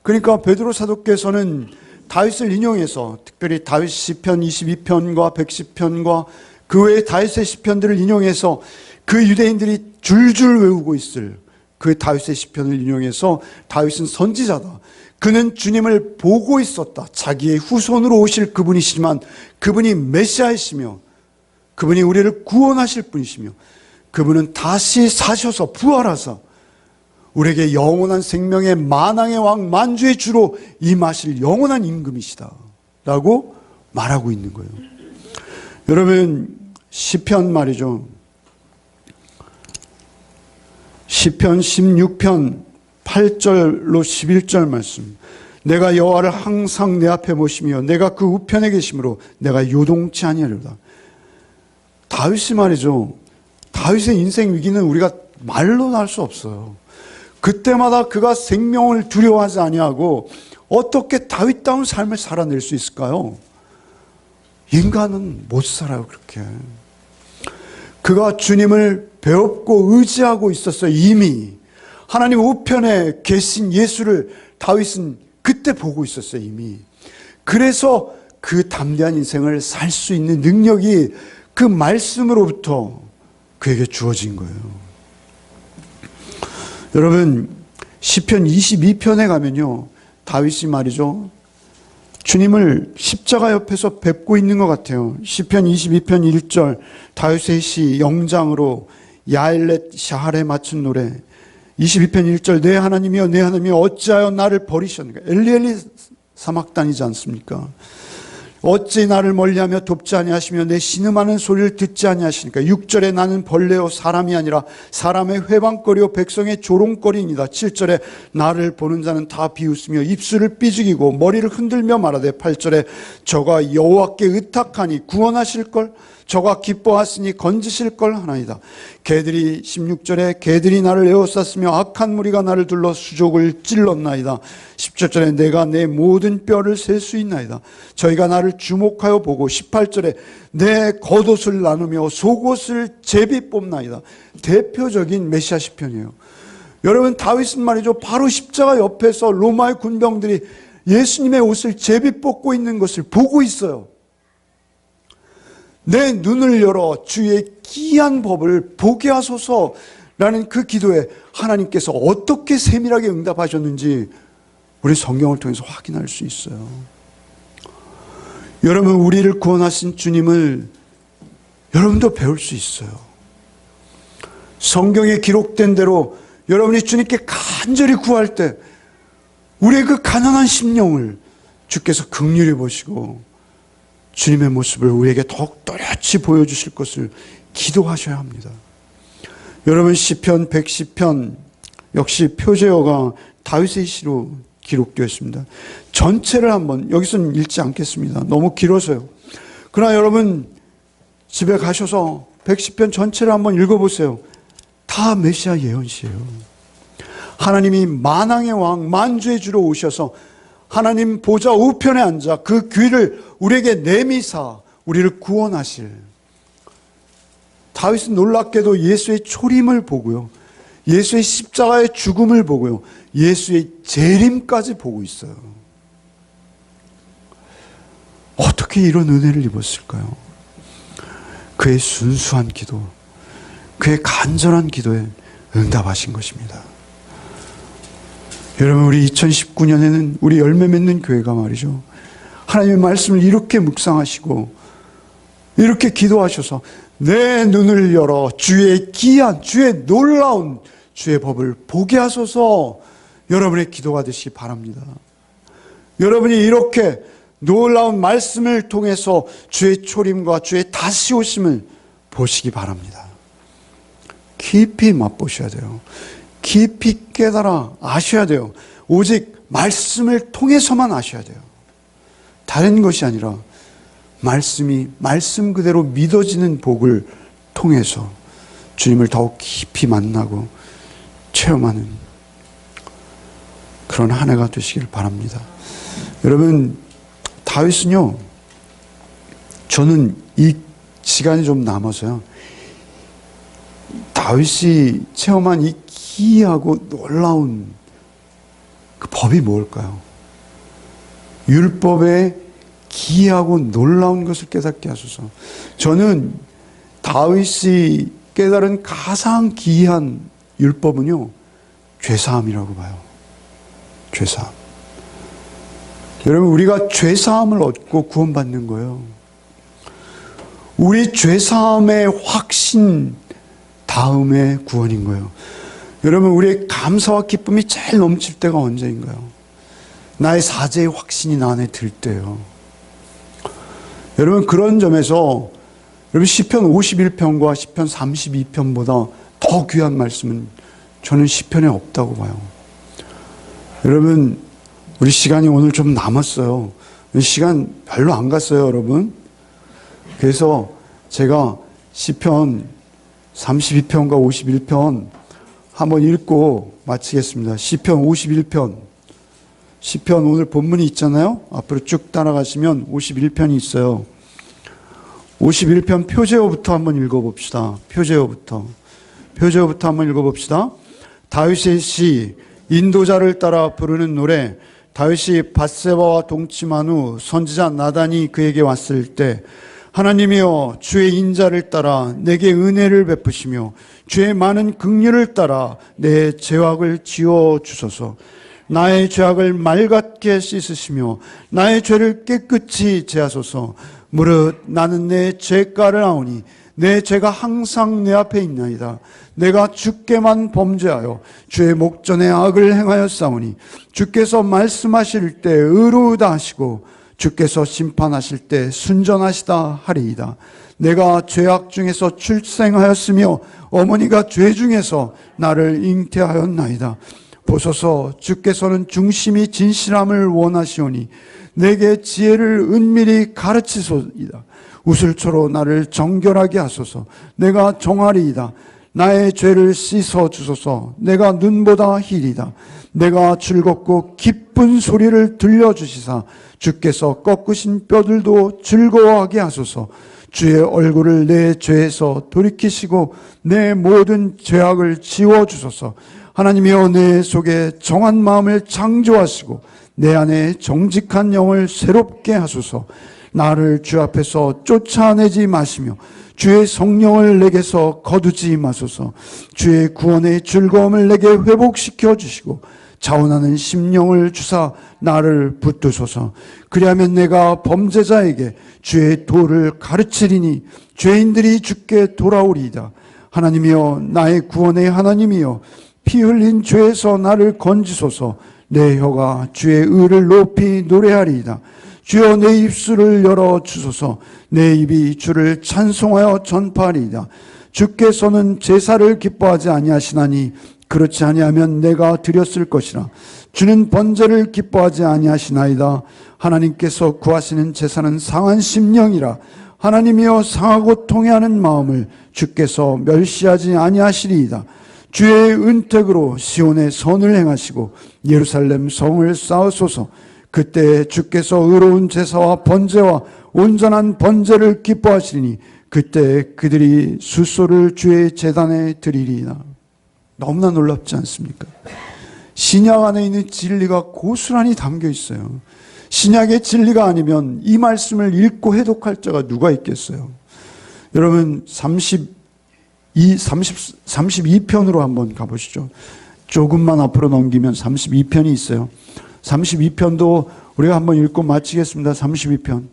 그러니까 베드로 사도께서는 다윗을 인용해서 특별히 다윗 시편 22편과 110편과 그 외에 다윗의 시편들을 인용해서 그 유대인들이 줄줄 외우고 있을 그 다윗의 시편을 인용해서 다윗은 선지자다. 그는 주님을 보고 있었다. 자기의 후손으로 오실 그분이시지만 그분이 메시아이시며 그분이 우리를 구원하실 분이시며 그분은 다시 사셔서 부활하사 우리에게 영원한 생명의 만왕의 왕 만주의 주로 임하실 영원한 임금이시다 라고 말하고 있는 거예요. 여러분, 시편 말이죠. 시편 16편 8절로 11절 말씀. 내가 여호와를 항상 내 앞에 모시며 내가 그 우편에 계심으로 내가 요동치 아니하리로다. 다윗이 말이죠. 다윗의 인생 위기는 우리가 말로는 할 수 없어요. 그때마다 그가 생명을 두려워하지 아니하고 어떻게 다윗다운 삶을 살아낼 수 있을까요? 인간은 못 살아요, 그렇게. 그가 주님을 배웠고 의지하고 있었어요, 이미. 하나님 우편에 계신 예수를 다윗은 그때 보고 있었어요, 이미. 그래서 그 담대한 인생을 살 수 있는 능력이 그 말씀으로부터 그에게 주어진 거예요. 여러분, 시편 22편에 가면요, 다윗이 말이죠, 주님을 십자가 옆에서 뵙고 있는 것 같아요. 시편 22편 1절, 다윗의 시 영장으로 야일렛 샤할에 맞춘 노래. 22편 1절, 내 하나님이여 내 하나님이여 어찌하여 나를 버리셨는가. 엘리엘리 사막단이지 않습니까? 어찌 나를 멀리하며 돕지 아니하시며 내 신음하는 소리를 듣지 아니하시니까. 6절에 나는 벌레요 사람이 아니라 사람의 회방거리요 백성의 조롱거리이니다. 7절에 나를 보는 자는 다 비웃으며 입술을 삐죽이고 머리를 흔들며 말하되. 8절에 저가 여호와께 의탁하니 구원하실걸, 저가 기뻐하시니 건지실걸 하나이다. 개들이 16절에 개들이 나를 에워쌌으며 악한 무리가 나를 둘러 수족을 찔렀나이다. 17절에 내가 내 모든 뼈를 셀 수 있나이다. 저희가 나를 주목하여 보고. 18절에 내 겉옷을 나누며 속옷을 제비 뽑나이다. 대표적인 메시아 시편이에요. 여러분, 다윗은 말이죠, 바로 십자가 옆에서 로마의 군병들이 예수님의 옷을 제비 뽑고 있는 것을 보고 있어요. 내 눈을 열어 주의 기이한 법을 보게 하소서라는 그 기도에 하나님께서 어떻게 세밀하게 응답하셨는지 우리 성경을 통해서 확인할 수 있어요. 여러분, 우리를 구원하신 주님을 여러분도 배울 수 있어요. 성경에 기록된 대로 여러분이 주님께 간절히 구할 때 우리의 그 가난한 심령을 주께서 긍휼히 보시고 주님의 모습을 우리에게 더욱 또렷이 보여주실 것을 기도하셔야 합니다. 여러분, 시편 110편 역시 표제어가 다윗의 시로 기록되어 있습니다. 전체를 한번 여기서는 읽지 않겠습니다. 너무 길어서요. 그러나 여러분 집에 가셔서 110편 전체를 한번 읽어보세요. 다 메시아 예언시예요. 하나님이 만왕의 왕 만주의 주로 오셔서 하나님 보좌 우편에 앉아 그 귀를 우리에게 내미사 우리를 구원하실. 다윗은 놀랍게도 예수의 초림을 보고요, 예수의 십자가의 죽음을 보고요, 예수의 재림까지 보고 있어요. 어떻게 이런 은혜를 입었을까요? 그의 순수한 기도, 그의 간절한 기도에 응답하신 것입니다. 여러분, 우리 2019년에는 우리 열매 맺는 교회가 말이죠, 하나님의 말씀을 이렇게 묵상하시고 이렇게 기도하셔서 내 눈을 열어 주의 기이한, 주의 놀라운 주의 법을 보게 하소서 여러분의 기도가 되시기 바랍니다. 여러분이 이렇게 놀라운 말씀을 통해서 주의 초림과 주의 다시 오심을 보시기 바랍니다. 깊이 맛보셔야 돼요. 깊이 깨달아 아셔야 돼요. 오직 말씀을 통해서만 아셔야 돼요. 다른 것이 아니라 말씀이 말씀 그대로 믿어지는 복을 통해서 주님을 더욱 깊이 만나고 체험하는 그런 한 해가 되시길 바랍니다. 여러분, 다윗은요, 저는 이 시간이 좀 남아서요, 다윗이 체험한 이 기이하고 놀라운 그 법이 뭘까요? 율법의 기이하고 놀라운 것을 깨닫게 하소서. 저는 다윗이 깨달은 가장 기이한 율법은요, 죄사함이라고 봐요. 죄사함. 여러분, 우리가 죄사함을 얻고 구원받는 거예요. 우리 죄사함의 확신 다음에 구원인 거예요. 여러분, 우리의 감사와 기쁨이 제일 넘칠 때가 언제인가요? 나의 사죄의 확신이 나 안에 들 때요. 여러분, 그런 점에서 여러분 시편 51편과 시편 32편보다 더 귀한 말씀은 저는 시편에 없다고 봐요. 여러분, 우리 시간이 오늘 좀 남았어요. 시간 별로 안 갔어요, 여러분. 그래서 제가 시편 32편과 51편 한번 읽고 마치겠습니다. 시편 51편. 시편 오늘 본문이 있잖아요. 앞으로 쭉 따라가시면 51편이 있어요. 51편 표제어부터 한번 읽어봅시다. 표제어부터 한번 읽어봅시다. 다윗의 시, 인도자를 따라 부르는 노래. 다윗이 밧세바와 동침한 후 선지자 나단이 그에게 왔을 때, 하나님이여 주의 인자를 따라 내게 은혜를 베푸시며 주의 많은 긍휼을 따라 내 죄악을 지워 주소서. 나의 죄악을 맑게 씻으시며 나의 죄를 깨끗이 제하소서. 무릇 나는 내 죄가를 아오니 내 죄가 항상 내 앞에 있나이다. 내가 주께만 범죄하여 주의 목전에 악을 행하였사오니 주께서 말씀하실 때 의로우다 하시고 주께서 심판하실 때 순전하시다 하리이다. 내가 죄악 중에서 출생하였으며 어머니가 죄 중에서 나를 잉태하였나이다. 보소서, 주께서는 중심이 진실함을 원하시오니 내게 지혜를 은밀히 가르치소이다. 우슬초로 나를 정결하게 하소서. 내가 정하리이다. 나의 죄를 씻어 주소서. 내가 눈보다 희리다. 내가 즐겁고 기쁜 소리를 들려주시사 주께서 꺾으신 뼈들도 즐거워하게 하소서. 주의 얼굴을 내 죄에서 돌이키시고 내 모든 죄악을 지워주소서. 하나님이여 내 속에 정한 마음을 창조하시고 내 안에 정직한 영을 새롭게 하소서. 나를 주 앞에서 쫓아내지 마시며 주의 성령을 내게서 거두지 마소서. 주의 구원의 즐거움을 내게 회복시켜 주시고 자원하는 심령을 주사 나를 붙드소서. 그리하면 내가 범죄자에게 주의 도를 가르치리니 죄인들이 주께 돌아오리이다. 하나님이여 나의 구원의 하나님이여 피 흘린 죄에서 나를 건지소서. 내 혀가 주의 의를 높이 노래하리이다. 주여 내 입술을 열어 주소서. 내 입이 주를 찬송하여 전파하리이다. 주께서는 제사를 기뻐하지 아니하시나니 그렇지 아니하면 내가 드렸을 것이라. 주는 번제를 기뻐하지 아니하시나이다. 하나님께서 구하시는 제사는 상한 심령이라. 하나님이여 상하고 통회하는 마음을 주께서 멸시하지 아니하시리이다. 주의 은택으로 시온의 선을 행하시고 예루살렘 성을 쌓으소서. 그때 주께서 의로운 제사와 번제와 온전한 번제를 기뻐하시리니 그때 그들이 숫소를 주의 제단에 드리리이다. 너무나 놀랍지 않습니까? 신약 안에 있는 진리가 고스란히 담겨 있어요. 신약의 진리가 아니면 이 말씀을 읽고 해독할 자가 누가 있겠어요? 여러분 32편으로 한번 가보시죠. 조금만 앞으로 넘기면 32편이 있어요. 32편도 우리가 한번 읽고 마치겠습니다. 32편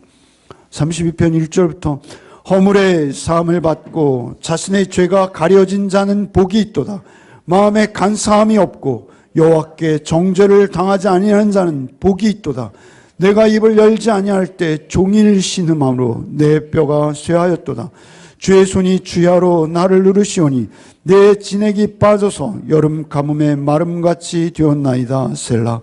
1절부터 허물의 사함을 받고 자신의 죄가 가려진 자는 복이 있도다. 마음에 간사함이 없고 여호와께 정죄를 당하지 아니하는 자는 복이 있도다. 내가 입을 열지 아니할 때 종일 신음함으로 내 뼈가 쇠하였도다. 주의 손이 주야로 나를 누르시오니 내 진액이 빠져서 여름 가뭄에 마름같이 되었나이다. 셀라.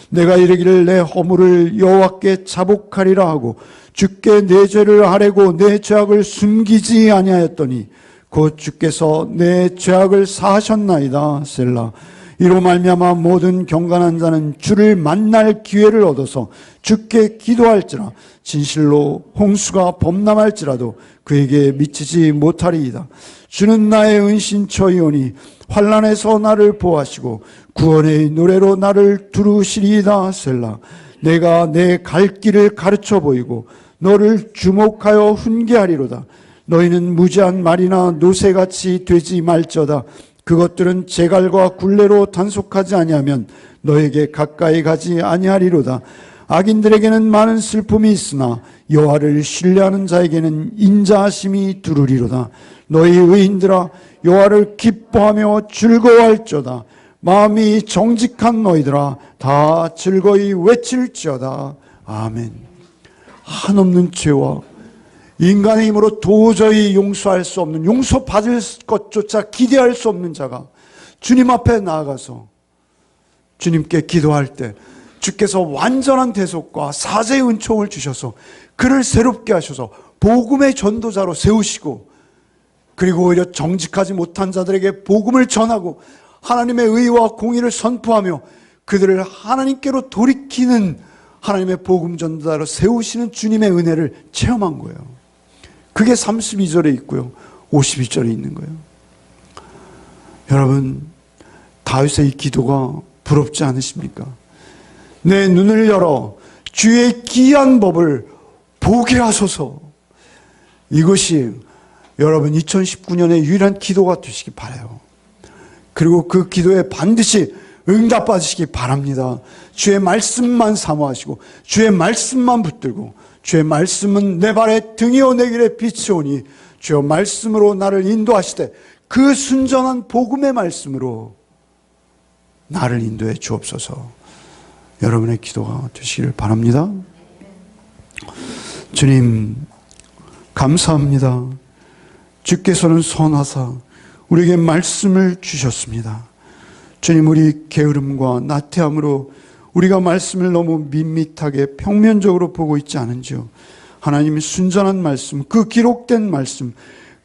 내가 이르기를 내 허물을 여호와께 자복하리라 하고 주께 내 죄를 아뢰고 내 죄악을 숨기지 아니하였더니 곧 주께서 내 죄악을 사하셨나이다. 셀라. 이로 말미암아 모든 경건한 자는 주를 만날 기회를 얻어서 주께 기도할지라. 진실로 홍수가 범람할지라도 그에게 미치지 못하리이다. 주는 나의 은신처이오니 환난에서 나를 보호하시고 구원의 노래로 나를 두루시리이다. 셀라. 내가 내 갈 길을 가르쳐 보이고 너를 주목하여 훈계하리로다. 너희는 무지한 말이나 노새같이 되지 말저다. 그것들은 제갈과 굴레로 단속하지 아니하면 너에게 가까이 가지 아니하리로다. 악인들에게는 많은 슬픔이 있으나 여호와를 신뢰하는 자에게는 인자하심이 두루리로다. 너희 의인들아 여호와를 기뻐하며 즐거워할지어다. 마음이 정직한 너희들아 다 즐거이 외칠지어다. 아멘. 한없는 죄와 인간의 힘으로 도저히 용서할 수 없는, 용서받을 것조차 기대할 수 없는 자가 주님 앞에 나아가서 주님께 기도할 때 주께서 완전한 대속과 사죄의 은총을 주셔서 그를 새롭게 하셔서 복음의 전도자로 세우시고 그리고 오히려 정직하지 못한 자들에게 복음을 전하고 하나님의 의와 공의를 선포하며 그들을 하나님께로 돌이키는 하나님의 복음 전도자로 세우시는 주님의 은혜를 체험한 거예요. 그게 32절에 있고요, 52절에 있는 거예요. 여러분, 다윗의 이 기도가 부럽지 않으십니까? 내 눈을 열어 주의 기이한 법을 보게 하소서. 이것이 여러분 2019년의 유일한 기도가 되시기 바라요. 그리고 그 기도에 반드시 응답받으시기 바랍니다. 주의 말씀만 사모하시고 주의 말씀만 붙들고 주의 말씀은 내 발의 등이요 내 길의 빛이오니 주의 말씀으로 나를 인도하시되 그 순전한 복음의 말씀으로 나를 인도해 주옵소서. 여러분의 기도가 되시기를 바랍니다. 주님 감사합니다. 주께서는 선하사 우리에게 말씀을 주셨습니다. 주님, 우리 게으름과 나태함으로 우리가 말씀을 너무 밋밋하게 평면적으로 보고 있지 않은지요. 하나님의 순전한 말씀, 그 기록된 말씀,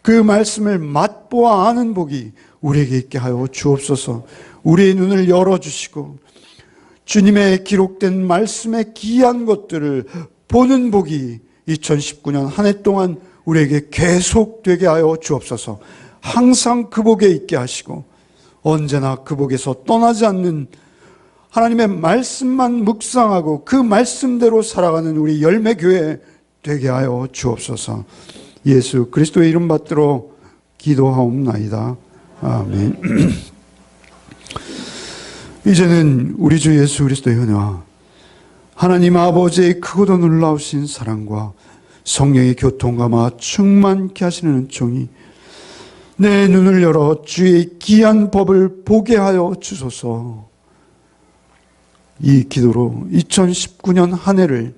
그 말씀을 맛보아 아는 복이 우리에게 있게 하여 주옵소서. 우리의 눈을 열어주시고 주님의 기록된 말씀의 기이한 것들을 보는 복이 2019년 한 해 동안 우리에게 계속되게 하여 주옵소서. 항상 그 복에 있게 하시고 언제나 그 복에서 떠나지 않는 하나님의 말씀만 묵상하고 그 말씀대로 살아가는 우리 열매교회 되게 하여 주옵소서. 예수 그리스도의 이름 받들어 기도하옵나이다. 아멘. 이제는 우리 주 예수 그리스도의 은혜와 하나님 아버지의 크고도 놀라우신 사랑과 성령의 교통감화 충만케 하시는 은총이 내 눈을 열어 주의 귀한 법을 보게 하여 주소서. 이 기도로 2019년 한 해를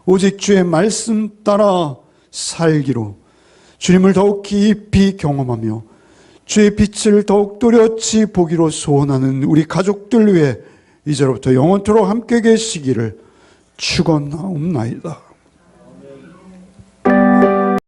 오직 주의 말씀 따라 살기로 주님을 더욱 깊이 경험하며 주의 빛을 더욱 또렷이 보기로 소원하는 우리 가족들 위해 이제로부터 영원토록 함께 계시기를 축원하옵나이다.